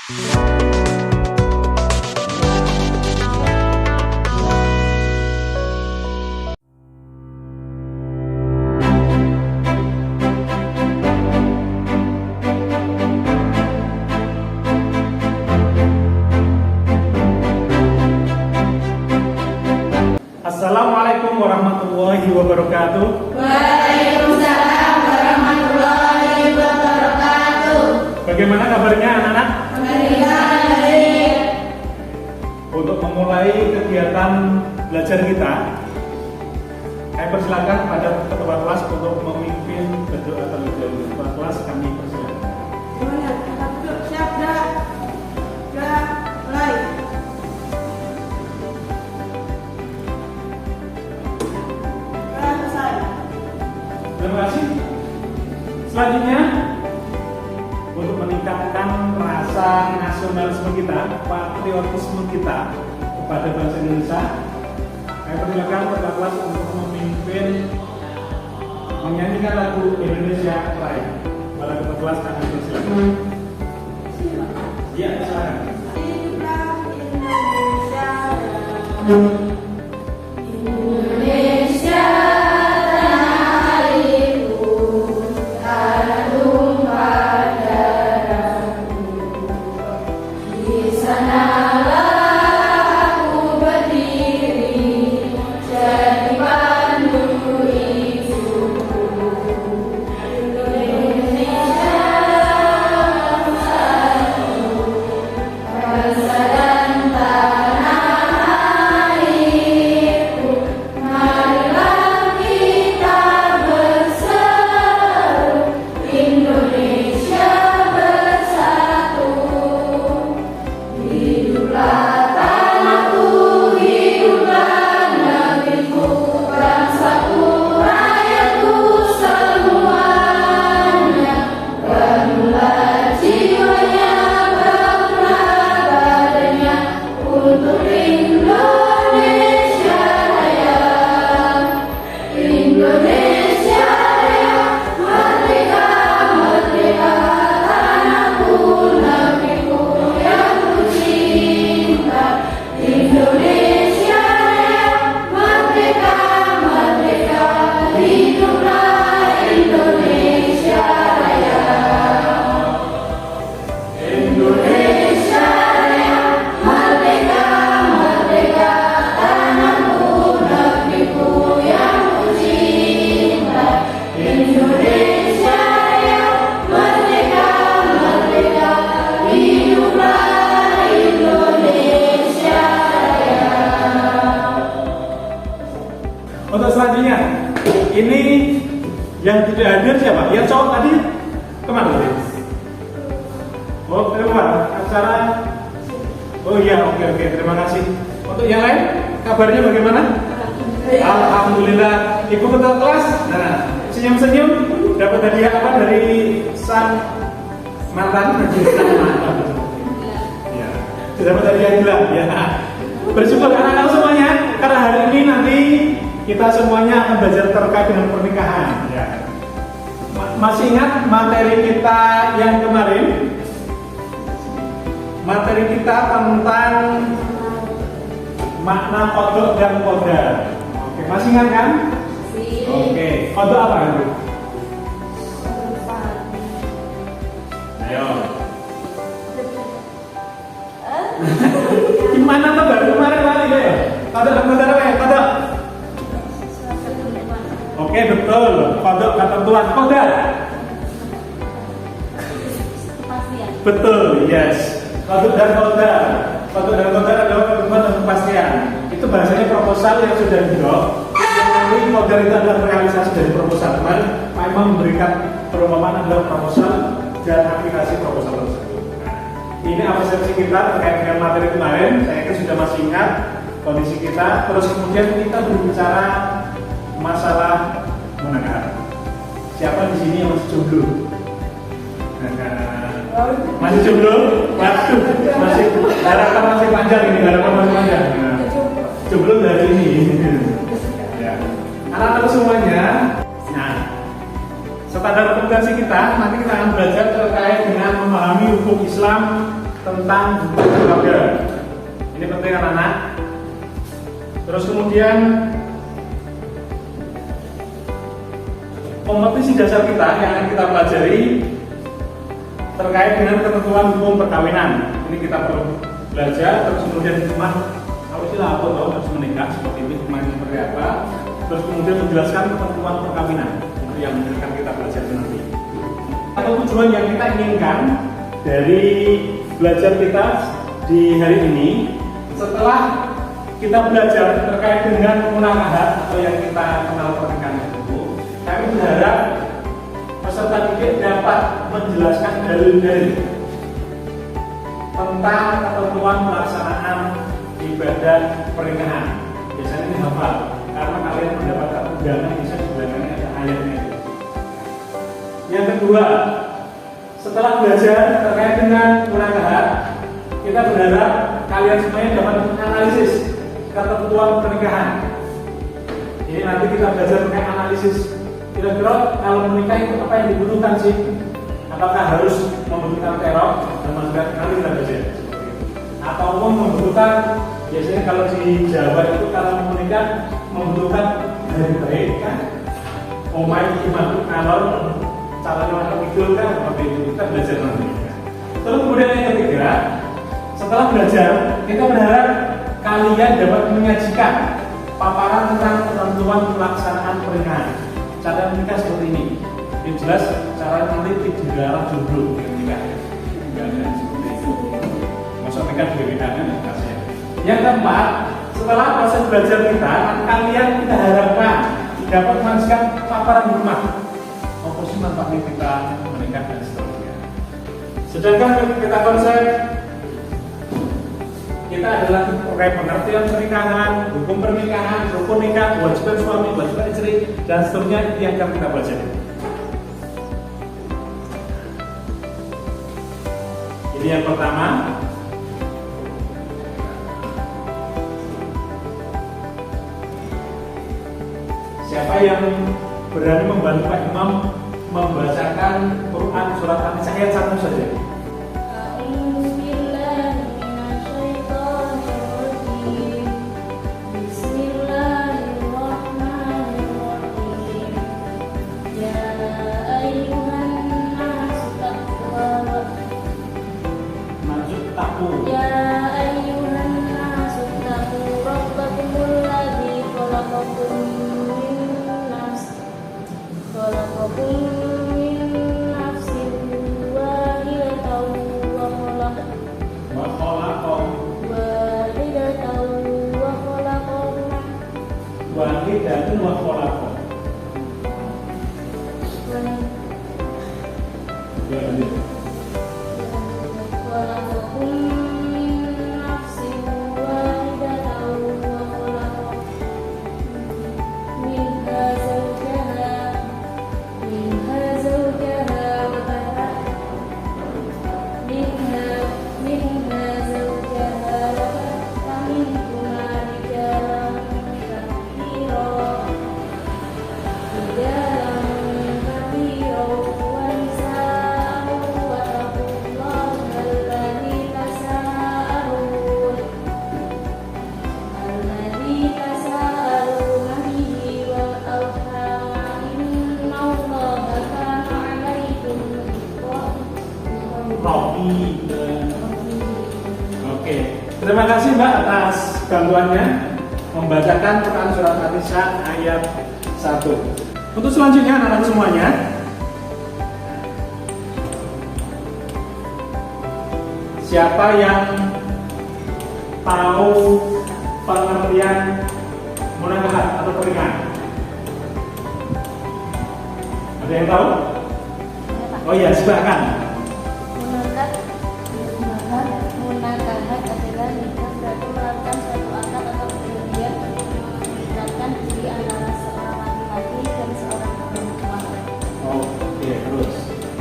Assalamualaikum warahmatullahi wabarakatuh. Waalaikumsalam warahmatullahi wabarakatuh. Bagaimana kabarnya anak-anak? Baik. Untuk memulai kegiatan belajar kita, saya persilakan pada ketua kelas untuk memimpin berdoa terlebih dahulu. Ketua kelas kami persilakan. Siap dah. Mulai. Terima kasih. Selanjutnya, untuk meningkatkan rasa nasionalisme kita, patriotisme kita kepada bangsa Indonesia, saya persilakan ketua kelas untuk memimpin menyanyikan lagu Indonesia Raya. Pada ketua kelas kami persilakan. Ya, silakan. Hiduplah Indonesia. Untuk selanjutnya, ini yang tidak hadir siapa? Yang cowok tadi kemana tadi? Oh, keluar acara. Oh iya, oke, terima kasih. Untuk yang lain, kabarnya bagaimana? Alhamdulillah. Ibu ketua kelas, nah senyum-senyum. Dapat hadiah apa dari sang mantan? Ya, dapat hadiah gila. Ya. Bersyukur anak-anak semuanya, karena hari ini nanti kita semuanya akan belajar terkait dengan pernikahan. Ya. Masih ingat materi kita yang kemarin? Materi kita tentang makna kodok dan kodar. Oke, masih ingat kan? Oke, kodok apa itu? Ayo. Gimana tuh baru kemarin lagi deh? Kodok dan kodar apa ya? Kodok. Oke, betul. Kodok ketentuan. Kodar. Betul, yes. Kodok dan kodar. Kodok dan kodar adalah ketentuan dan kepastian. Itu bahasanya proposal yang sudah di-drop. Nanti kodar itu adalah realisasi dari proposal. Kemarin Pak Imam memberikan perumpamaan adalah proposal dan aplikasi proposal tersebut. Nah, ini observasi kita terkait dengan materi kemarin. Saya yakin sudah masih ingat kondisi kita. Terus kemudian kita berbicara masalah menikah. Siapa di sini yang masih jomblo? Masih jomblo? Waduh, masih harapan masih panjang ini, harapan masih panjang. Nah, jomblo dari ini. Ya. Anak-anak semuanya. Nah, standar kompetensi kita nanti kita akan belajar terkait dengan memahami hukum Islam tentang hukum keluarga. Ini penting anak-anak. Terus kemudian kompetisi dasar kita yang akan kita pelajari terkait dengan ketentuan hukum perkawinan. Ini kita perlu belajar. Terus kemudian hikmah kalau istilah apa tahu harus menikah seperti ini, hikmahnya seperti apa. Terus kemudian menjelaskan ketentuan perkawinan itu yang akan kita belajar nanti. Atau tujuan yang kita inginkan dari belajar kita di hari ini, setelah kita belajar terkait dengan munakahat atau yang kita kenal pernikahan itu, kami berharap peserta didik dapat menjelaskan dalil-dalil tentang ketentuan pelaksanaan ibadah pernikahan. Biasanya ini hafal karena kalian mendapatkan undangan bisa di belakangnya ada ayatnya. Yang kedua, setelah belajar terkait dengan munakahat, kita berharap kalian semuanya dapat menganalisis ketentuan pernikahan. Ini nanti kita belajar mengenai analisis. Kira-kira kalau menikah itu apa yang dibutuhkan sih? Apakah harus membutuhkan teror dan masyarakat? Nanti kita belajar seperti itu. Ataupun membutuhkan, biasanya kalau di Jawa itu kalau menikah membutuhkan hari baik kan? Omai gimana kalau calonnya macam itu kan? Seperti itu kita belajar nanti. Terus kemudian yang ketiga, setelah belajar kita berharap kalian dapat menyajikan paparan tentang ketentuan pelaksanaan pernikahan. Cara menikah seperti ini. Yang jelas cara nanti tidak arah jodoh menikah. Jangan seperti itu. Masa nikah berbeda-beda kasih. Yang keempat, setelah proses belajar kita kita harapkan dapat menghasilkan paparan hikmah. Apa sih manfaatnya kita menikah dan seterusnya. Sedangkan kita konsep kita adalah terkait pengertian pernikahan, hukum pernikahan, rukun nikah, kewajiban suami, kewajiban istri, dan seterusnya itu yang akan kita pelajari. Ini yang pertama. Siapa yang berani membantu Pak Imam membacakan Quran surat An-Nisa ayat 1 saja? Wahidatun wa khalaqah. Ya, lanjut. Oke, terima kasih Mbak atas bantuannya membacakan Quran surat An-Nisa ayat 1. Untuk selanjutnya anak-anak semuanya, siapa yang tahu pengertian munakahat atau pernikahan? Ada yang tahu? Oh iya, silakan. Munakahat adalah nikah berarti melakukan suatu akad atau perjanjian untuk mengikatkan diri antara seorang laki-laki dan seorang perempuan. Oke, terus.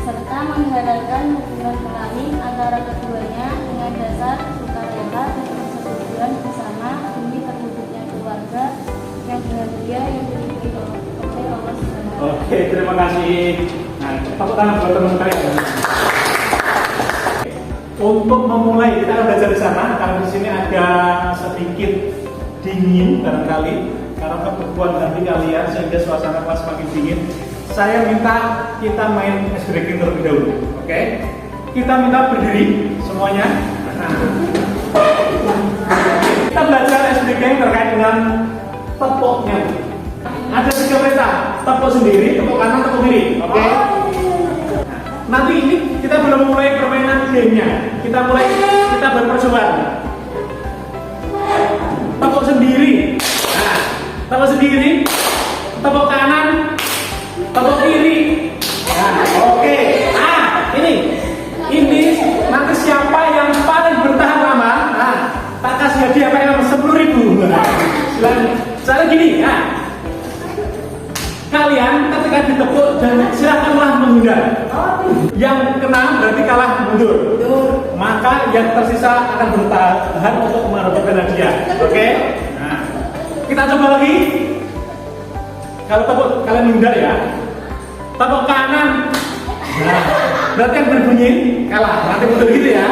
Serta menghalalkan hubungan kelamin antara keduanya dengan dasar sukarela dan persetujuan bersama demi terwujudnya keluarga yang bahagia yang diridhoi oleh Allah Subhanahu. Oke, terima kasih. Nah, tepuk tangan buat teman kalian. untuk memulai kita akan belajar di sana karena di sini agak sedikit dingin barangkali karena kebutuhan hati kalian sehingga suasana kelas semakin dingin. Saya minta kita main ice breaking terlebih dahulu, oke? Kita minta berdiri semuanya. Kita belajar ice breaking terkait dengan tepuknya. Ada 3 perintah, tepuk sendiri, tepuk kanan, tepuk kiri, oke? Nanti ini kita belum mulai permainan gamenya. Kita berpercobaan. Tepuk sendiri. Nah, tepuk sendiri, tepuk kanan, tepuk kiri. Nah, oke. Ini nanti siapa yang paling bertahan lama, tak kasih hadiah apa yang 10.000. Misalnya gini, kalian ketika ditepuk dan silakanlah menghindar. Yang kena berarti kalah mundur. Maka yang tersisa akan bertahan untuk mendapatkan hadiah. Oke? Nah, kita coba lagi. Kalau tepuk kalian menghindar ya. Tepuk kanan. Nah, berarti yang berbunyi kalah. Nanti mundur gitu ya.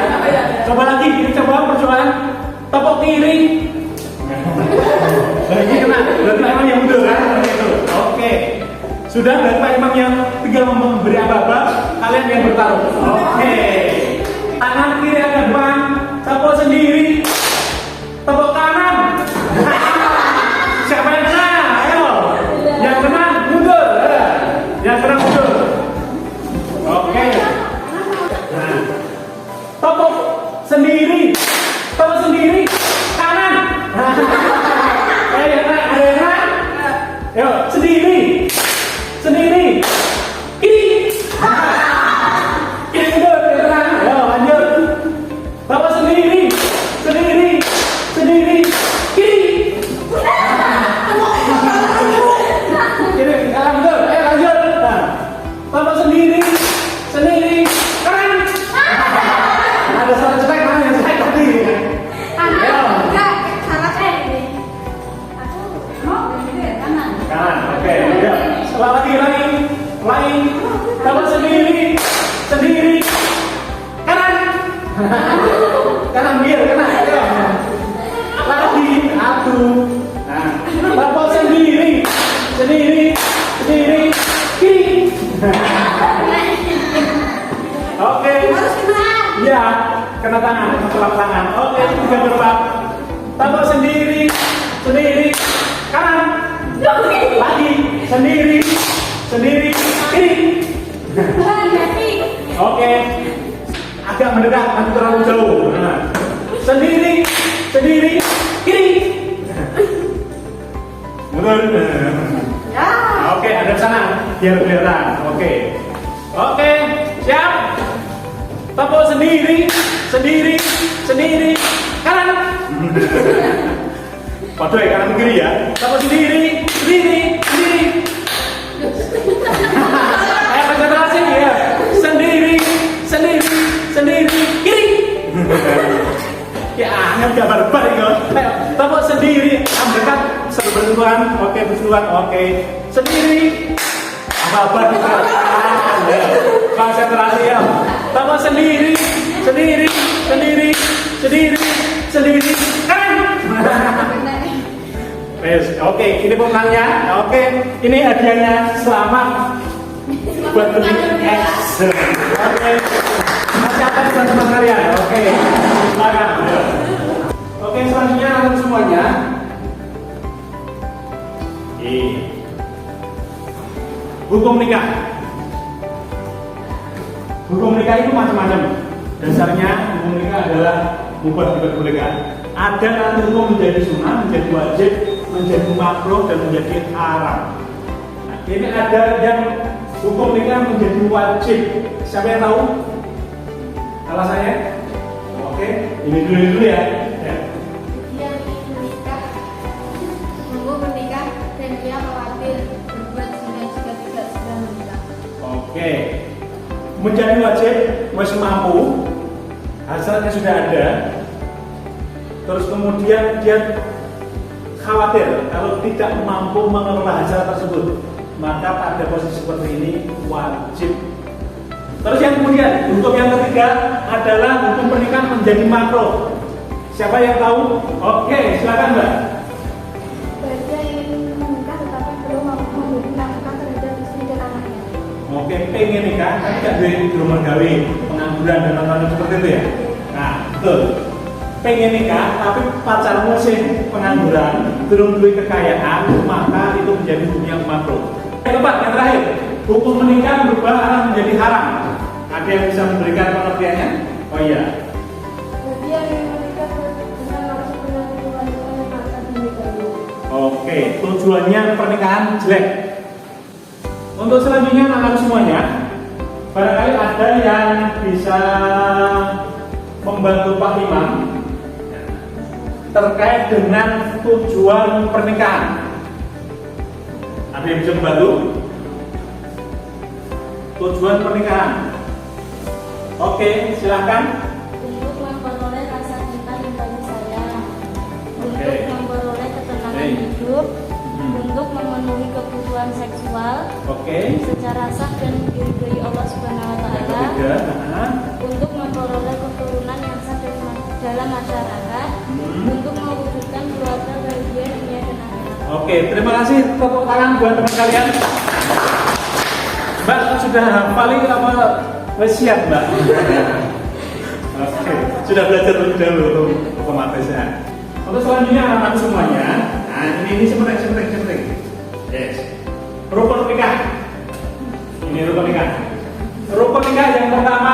Coba lagi. Ini coba percobaan. Tepuk kiri. Ini kena. Berarti memang yang mundur kan? Oke. Sudah, berarti Pak Imam yang tinggal memberi aba-aba, kalian yang bertaruh. Oke. Tangan kiri agak depan, tepuk sendiri, tepuk kanan. Siapa yang kena? Ayo. Yang kena mundur. Yang kena mundur. Oke. Nah, tepuk sendiri, kanan. Ayo, ada yang kena? Ayo, sendiri, kiri, mundur, tenang. Ayo lanjut. Bapak sendiri, kiri. Kiri, kanan mundur. Ayo lanjut. Bapak sendiri, kanan. Ada salah cetek, mana yang cetek tadi? Kanan, oke. Ya. Setelah lagi. Bapak sendiri, kanan. Kanan biar kena. Ya. Lagi, satu. Nah, bapak sendiri, kiri. Oke. Harus kena. Ya, kena tangan, kelap tangan. Oke, 3 berlap. Bapak sendiri, kanan. Lagi, sendiri, kiri. Oke. Agak mendekat, nanti terlalu jauh. Nah. Sendiri, kiri. Betul. Ya. Oke, ada sana. Biar kelihatan. Oke, siap. Tepuk sendiri, kanan. Padahal kanan kiri ya. Tepuk sendiri. Ayo konsentrasi ya. Sendiri, kiri. Ya, nggak barbar itu. Ayo, tepuk sendiri, dekat, bersentuhan. Oke, bersentuhan. Oke, sendiri. Apa kita? Konsentrasi ya. Tepuk sendiri, kanan. Oke, ini pemenangnya. Oke, ini hadiahnya. Selamat buat beli X. Oke, masih ada teman-teman kalian. Oke, silakan. Oke, selanjutnya untuk semuanya. Hukum nikah. Hukum nikah itu macam-macam. Dasarnya hukum nikah adalah mubah diperbolehkan. Ada nanti hukum menjadi sunnah, menjadi wajib, menjadi makruh dan menjadi haram. Nah, ini ada yang hukum nikah menjadi wajib. Siapa yang tahu? Alasannya? Oke, ini dulu ya. Dia ingin menikah, sungguh menikah, dan dia khawatir berbuat zina jika tidak sudah menikah. Oke, menjadi wajib, masih mampu, hasilnya sudah ada. Terus kemudian dia khawatir kalau tidak mampu mengelola hasil tersebut, maka pada posisi seperti ini wajib Terus yang kemudian, hukum yang ketiga adalah hukum pernikahan menjadi makro. Siapa yang tahu? Oke, silakan Mbak. Bagi yang ingin menikah tetapi belum memberi nafkah terhadap istri dan anaknya. Oke, pengen nikah, tapi gak di rumah gawe, pengangguran dan lain-lain seperti itu ya. Nah, betul. Pengen nikah, tapi pacarmu sih pengangguran, belum duit kekayaan, maka itu menjadi hukum yang makro. Yang keempat, yang terakhir, hukum menikah berubah arah menjadi haram. Ada yang bisa memberikan pengertiannya? Oh iya. Bagi yang ingin menikah dengan langsung menyakiti wanita yang akan dinikahi. Oke, tujuannya pernikahan jelek. Untuk selanjutnya anak semuanya, barangkali ada yang bisa membantu Pak Imam terkait dengan tujuan pernikahan. Ada yang bisa membantu? Tujuan pernikahan. Oke, silakan. Untuk memperoleh rasa cinta dan kasih sayang, Oke. untuk memperoleh ketenangan Oke. hidup, Hmm. untuk memenuhi kebutuhan seksual Oke. secara sah dan diridhoi Allah Subhanahu wa Yang taala, ketiga, untuk memperoleh keturunan yang sah dalam masyarakat, untuk mewujudkan keluarga bahagia dunia dan akhirat. Oke, terima kasih. Tepuk tangan buat teman kalian. Mbak sudah hafalin apa? Wes siap Mbak. Oke, sudah belajar lebih dahulu untuk otomatisnya. Untuk selanjutnya anak-anak semuanya, nah ini seperti. Yes. Rukun nikah. Ini rukun nikah. Rukun nikah yang pertama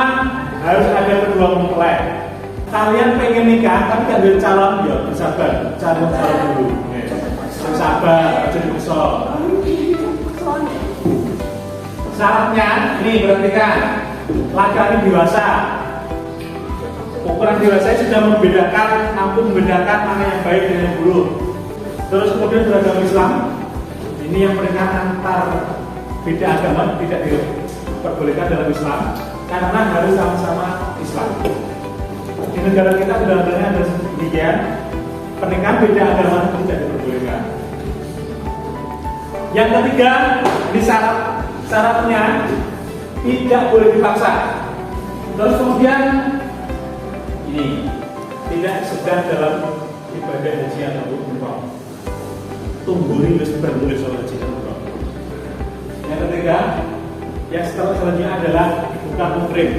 harus ada kedua mempelai. Kalian pengen nikah tapi gak ada calon, ya bersabar, cari calon dulu. Sabar, jadi besar. Syaratnya ini berarti kan laki-laki dewasa. Ukuran dewasa sudah membedakan mana yang baik dan yang buruk. Terus kemudian beragama Islam. Ini yang pernikahan antar beda agama tidak diperbolehkan dalam Islam karena harus sama-sama Islam. Di negara kita undang-undangnya ada demikian. Pernikahan beda agama itu tidak diperbolehkan. Yang ketiga, ini syaratnya tidak boleh dipaksa. Terus kemudian ini tidak sedang dalam ibadah haji atau umroh. Tunggu rilis bernulis soal haji dan umroh. Yang ketiga, yang selanjutnya adalah bukan muhrim.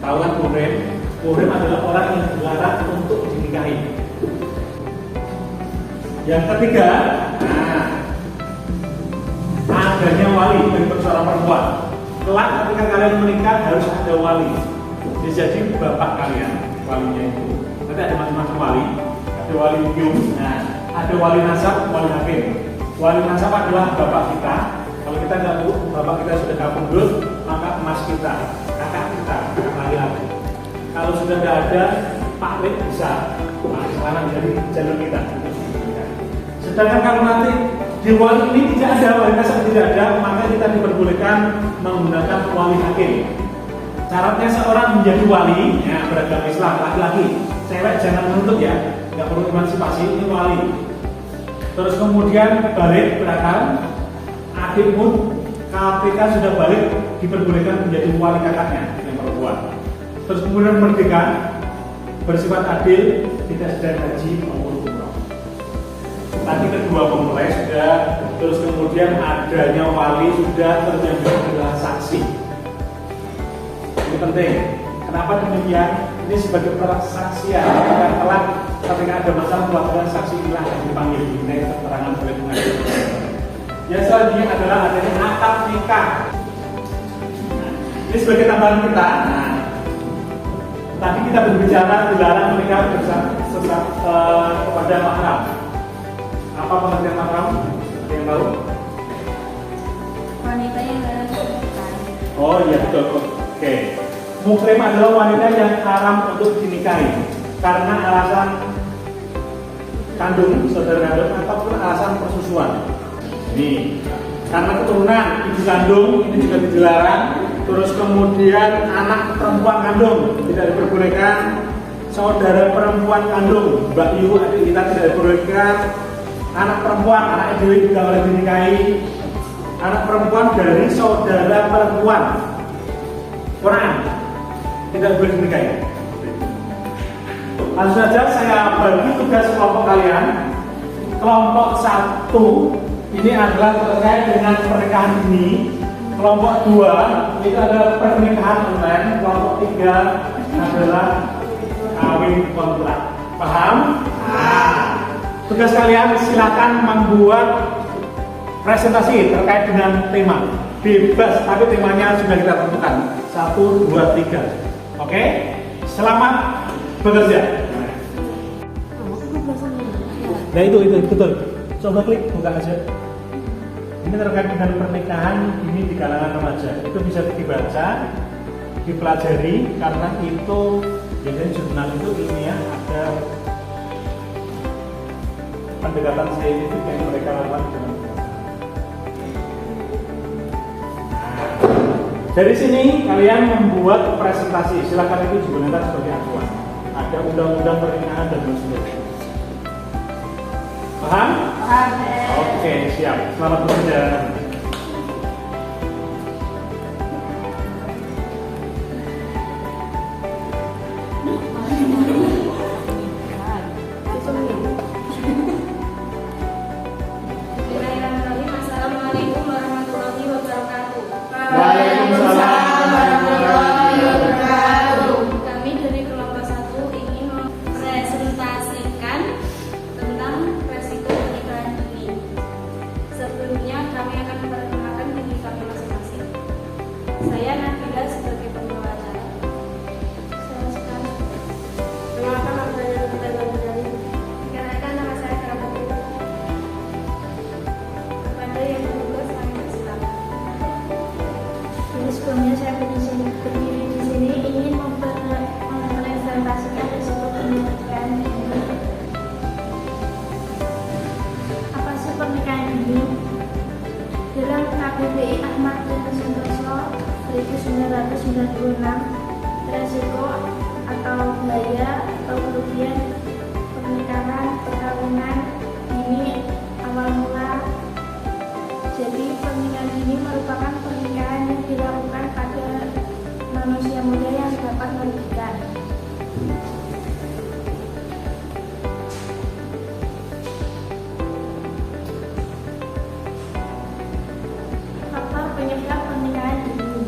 Tahu kan muhrim? Muhrim adalah orang yang dilarang untuk dinikahi. Yang ketiga, adanya wali bagi seorang perempuan. Kelak ketika kalian menikah harus ada wali. Jadi bapak kalian walinya itu. Nanti ada macam-macam wali. Ada wali hukum, ada wali nasab, wali hakim. Wali nasab adalah bapak kita. Kalau kita nggak tahu bapak kita sudah kabundut, maka emas kita, kakak kita, kakak laki-laki. Kalau sudah tidak ada, Pak Lid bisa. Sekarang jadi jalur kita. Sedangkan kalau nanti di wali ini tidak ada, wali nasab tidak ada, maka kita diperbolehkan menggunakan wali hakim. Syaratnya seorang menjadi wali, ya beragama Islam, laki-laki. Cewek jangan menuntut ya, nggak perlu emansipasi, ini wali. Terus kemudian balik berakal, adik pun KPK sudah balik, diperbolehkan menjadi wali kakaknya yang perempuan. Terus kemudian merdeka, bersifat adil, tidak sedang haji maupun umroh. Tadi kedua mempelai sudah, terus kemudian adanya wali sudah, terus yang adalah saksi. Ini penting. Kenapa demikian? Ini sebagai persaksian. Ketika ada masalah melakukan saksi inilah yang dipanggil ini keterangan oleh pengadilan. Yang selanjutnya adalah adanya akad nikah. Ini sebagai tambahan kita. Tadi kita berbicara dilarang menikah kepada mahram. Apa pengertian mahram? Ada yang tahu? Wanita yang dalam pernikahan. Oh iya betul. Oke. Muhrim adalah wanita yang haram untuk dinikahi karena alasan kandung, saudara kandung ataupun alasan persusuan. Ini karena keturunan ibu kandung ini juga dilarang. Terus kemudian anak perempuan kandung tidak diperbolehkan. Saudara perempuan kandung, Mbak Yu adik kita tidak diperbolehkan. Anak perempuan, anak Dewi juga boleh dinikahi. Anak perempuan dari saudara perempuan Quran. Tidak boleh dinikahi. Langsung saja saya bagi tugas kelompok kalian. Kelompok 1 ini adalah terkait dengan pernikahan dini. Kelompok 2 itu adalah pernikahan online. Kelompok 3 adalah kawin kontrak. Paham? Tugas kalian silakan membuat presentasi terkait dengan tema. Bebas, tapi temanya sudah kita tentukan. 1, 2, 3. Oke? Selamat bekerja. Nah itu betul. Coba klik buka aja. Ini terkait dengan pernikahan ini di kalangan remaja. Itu bisa dibaca, dipelajari karena itu biasanya jurnal itu ilmiah ada pendekatan saintifik yang mereka lakukan dengan dari sini kalian membuat presentasi. Silakan itu digunakan sebagai acuan. Ada undang-undang pernikahan dan sebagainya. Paham? Oke, siap. Selamat bekerja. Assalamualaikum warahmatullahi wabarakatuh. Waalaikumsalam warahmatullahi wabarakatuh. Kami dari kelompok 1 ingin mempresentasikan tentang resiko pernikahan dini. Sebelumnya kami akan memperkenalkan diri kami masing-masing. Saya Nabila sebagai pembawa acara. Saya sekarang Perkenalkan nama saya Nabila Nabila. perkenalkan nama saya Karabuti. Kepada yang bertugas kami persilakan. Jadi sebelumnya saya berdiri di sini ingin mempresentasikan risiko pernikahan dini. Apa sih pernikahan dini? Dalam KBBI Ahmad dan Santoso 1996, risiko atau bahaya atau kerugian pernikahan perkawinan dini awal mula. Jadi pernikahan dini merupakan pernikahan yang dilakukan pada manusia muda yang dapat merugikan. Faktor penyebab pernikahan dini.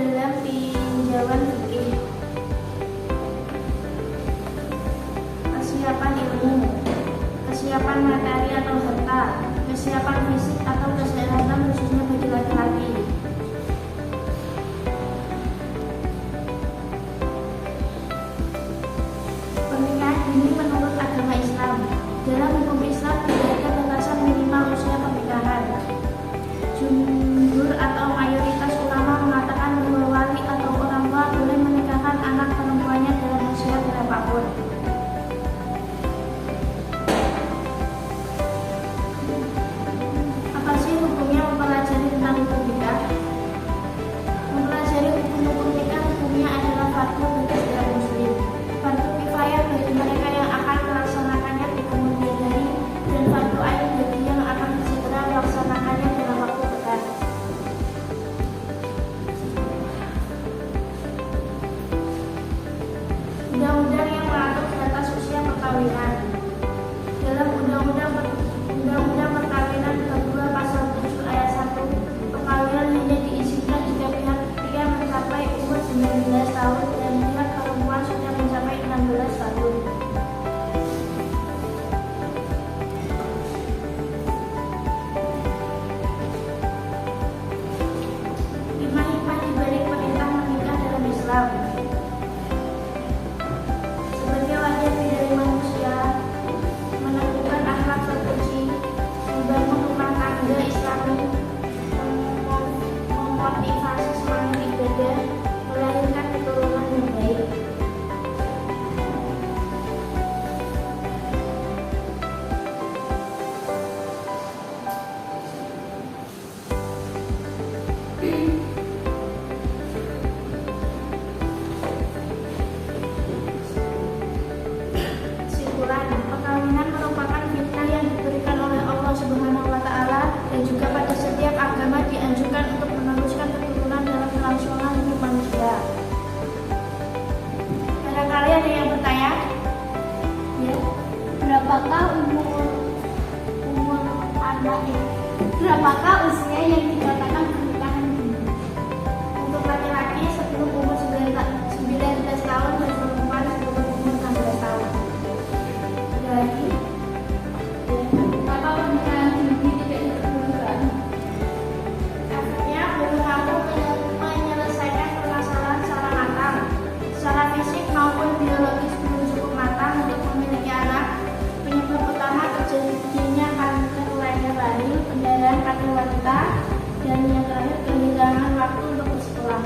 dalam tinjauan fikih. Kesiapan ilmu, kesiapan materi atau harta, kesiapan fisik atau kesehatan khususnya bagi laki-laki. Pernikahan dini menurut agama Islam. Dalam hukum Islam tidak ada batasan minimal usia pernikahan. Jumhur atau mayoritas ulama mengatakan bahwa wali atau orang tua boleh menikahkan anak perempuannya dalam usia berapapun. Apa sih hukumnya mempelajari tentang hukum nikah? Mempelajari hukum nikah hukumnya adalah fardu bagi setiap muslim, fardu kifayah bagi mereka yang akan melaksanakannya di kemudian hari, dan fardu ain bagi yang akan segera melaksanakannya dalam waktu dekat. Undang-undang yang mengatur batas usia perkawinan. Dalam Undang-Undang Perkawinan kedua pasal 7 ayat 1, perkawinan hanya diizinkan jika pihak pria mencapai umur 19 tahun dan pihak perempuan sudah mencapai 16 tahun. Hikmah-hikmah dibalik perintah menikah dalam Islam. Sebagai wadah dari manusia, menentukan akhlak terpuji, membangun rumah tangga Islami, memotivasi semangat ibadah, melahirkan keturunan yang baik. Kesimpulan, perkawinan merupakan fitnah yang diberikan oleh Allah Subhanahu wa Ta'ala, dan juga pada setiap agama dianjurkan untuk meneruskan keturunan dalam kelangsungan hidup manusia. Barangkali ada yang bertanya? Ya. Berapakah berapakah usia yang dikatakan pernikahan dini? Untuk laki-laki sebelum umur 19 tahun dan perempuan sebelum umur 16 tahun. Ada lagi? Maka pernikahan dini tidak diperbolehkan. Efeknya belum mampu menyelesaikan permasalahan secara matang, secara fisik maupun biologis belum cukup matang untuk memiliki anak. Penyebab utama terjadinya kanker leher rahim, pendarahan pada wanita, dan yang terakhir kehilangan waktu untuk bersekolah.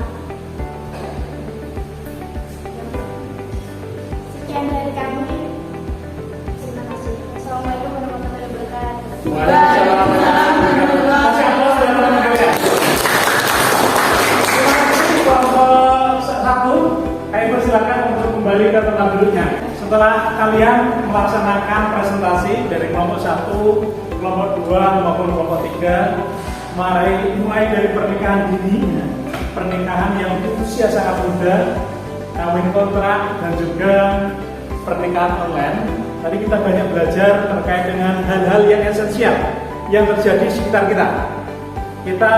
Sekian dari kami. Terima kasih. Assalamualaikum warahmatullahi wabarakatuh. Waalaikumsalam warahmatullahi wabarakatuh. Masih aplaus dan teman-teman kalian. Terima kasih kelompok 1. Kami persilakan untuk kembali ke tempat duduknya. Setelah kalian melaksanakan presentasi dari kelompok 1, kelompok 2 maupun kelompok 3, mulai dari pernikahan dini, pernikahan yang usia sangat muda, kawin kontrak, dan juga pernikahan online. Tadi kita banyak belajar terkait dengan hal-hal yang esensial yang terjadi di sekitar kita. Kita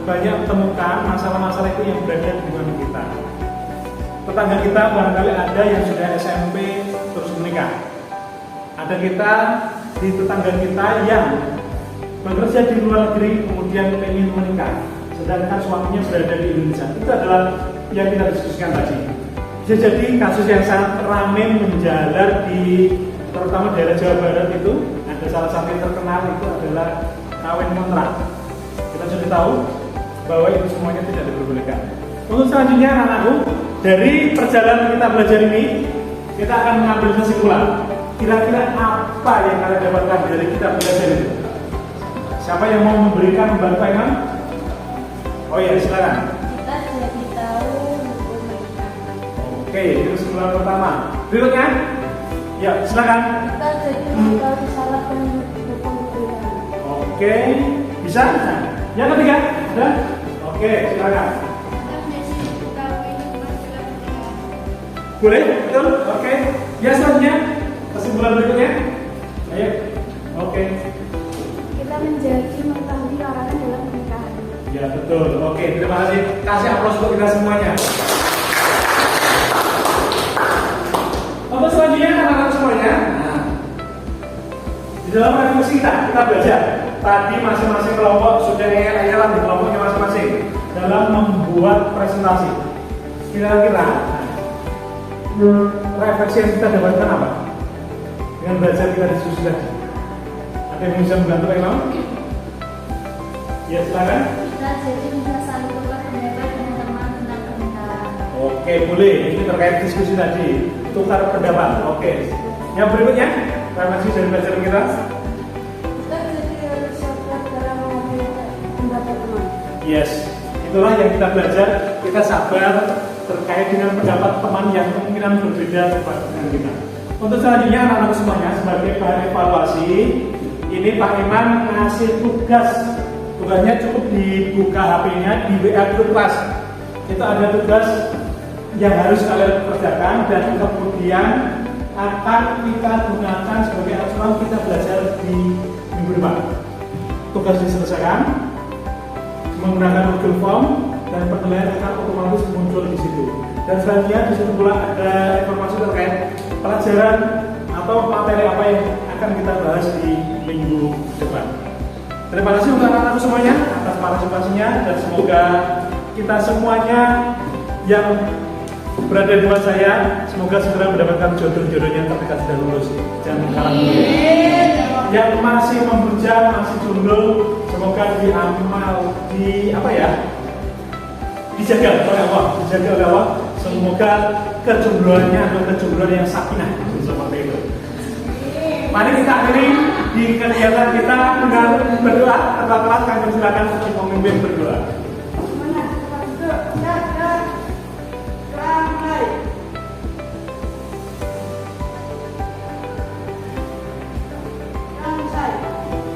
banyak temukan masalah-masalah itu yang berada di lingkungan kita. Tetangga kita barangkali ada yang sudah SMP terus menikah. Ada kita di tetangga kita yang bekerja di luar negeri kemudian ingin menikah, sedangkan suaminya berada di Indonesia. Itu adalah yang kita diskusikan tadi. Bisa jadi kasus yang sangat ramai menjalar di terutama daerah Jawa Barat itu. Ada salah satu yang terkenal itu adalah kawin kontrak. Kita sudah tahu bahwa itu semuanya tidak diperbolehkan. Untuk selanjutnya anak-anakku, dari perjalanan kita belajar ini, kita akan mengambil kesimpulan. Kira-kira apa yang kalian dapatkan dari kita belajar ini? Siapa yang mau memberikan membantu Imam? Oh iya, silakan. Kita jadi tahu hukum menikah. Oke, itu kesimpulan pertama. Berikutnya, ya silakan. Kita jadi mengetahui salah dan hukum menikah. Oke, bisa? Yang ketiga, ada? Oke, silakan. Boleh? Betul? Oke. Ya, selanjutnya kesimpulan berikutnya. Ayo. Oke. Kita menjadi mengetahui larangan dalam pernikahan. Ya, Ya betul. Oke, terima kasih. Kasih aplaus untuk kita semuanya. Untuk selanjutnya anak-anak semuanya. Nah, di dalam refleksi kita belajar. Tadi masing-masing kelompok sudah ngeyel-ngeyelan di kelompoknya masing-masing dalam membuat presentasi. Kira-kira refleksi yang kita dapatkan apa? Dengan belajar kita diskusi tadi. Ada yang bisa membantu Pak Imam? Ya silakan. Kita jadi bisa saling tukar pendapat dengan teman tentang pernikahan. Oke, boleh. Ini terkait diskusi tadi. Tukar pendapat. Oke. Yang berikutnya, refleksi dari pelajaran kita. Kita jadi harus sabar dalam mengambil pendapat teman. Yes, itulah yang kita belajar. Kita sabar terkait dengan pendapat teman yang kemungkinan berbeda dengan kita. Untuk selanjutnya anak-anak semuanya sebagai bahan evaluasi, ini Pak Iman ngasih tugas. Tugasnya cukup dibuka HP-nya di WA grup kelas. Itu ada tugas yang harus kalian kerjakan dan kemudian akan kita gunakan sebagai acuan kita belajar di minggu depan. Tugas diselesaikan menggunakan Google Form dan penilaian akan otomatis muncul di situ. Dan selanjutnya di situ pula ada informasi terkait pelajaran atau materi apa yang akan kita bahas di minggu depan. Terima kasih untuk anak-anak semuanya atas partisipasinya dan semoga kita semuanya yang berada di depan saya semoga segera mendapatkan jodoh-jodohnya ketika sudah lulus. Jangan kalah dulu. Yang masih membujang, masih jomblo, semoga diamal dijaga oleh Allah, semoga kejombloannya adalah kejombloan yang sakinah seperti itu. Mari kita akhiri di kegiatan kita dengan berdoa. Tepat-tepat kami silakan untuk memimpin berdoa. Mana? Dan ramai. Ramai.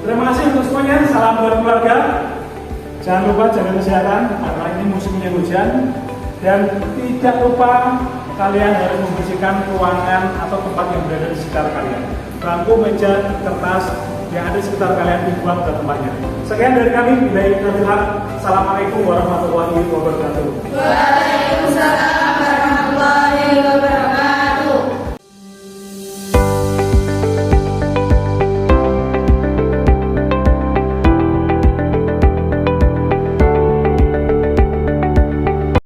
Terima kasih untuk semuanya. Salam buat keluarga. Jangan lupa jaga kesehatan karena ini musimnya hujan. Dan tidak lupa kalian harus membersihkan ruangan atau tempat yang berada di sekitar kalian. Bangku, meja, kertas yang ada di sekitar kalian dibuang ke tempatnya. Sekian dari kami. Assalamualaikum warahmatullahi wabarakatuh.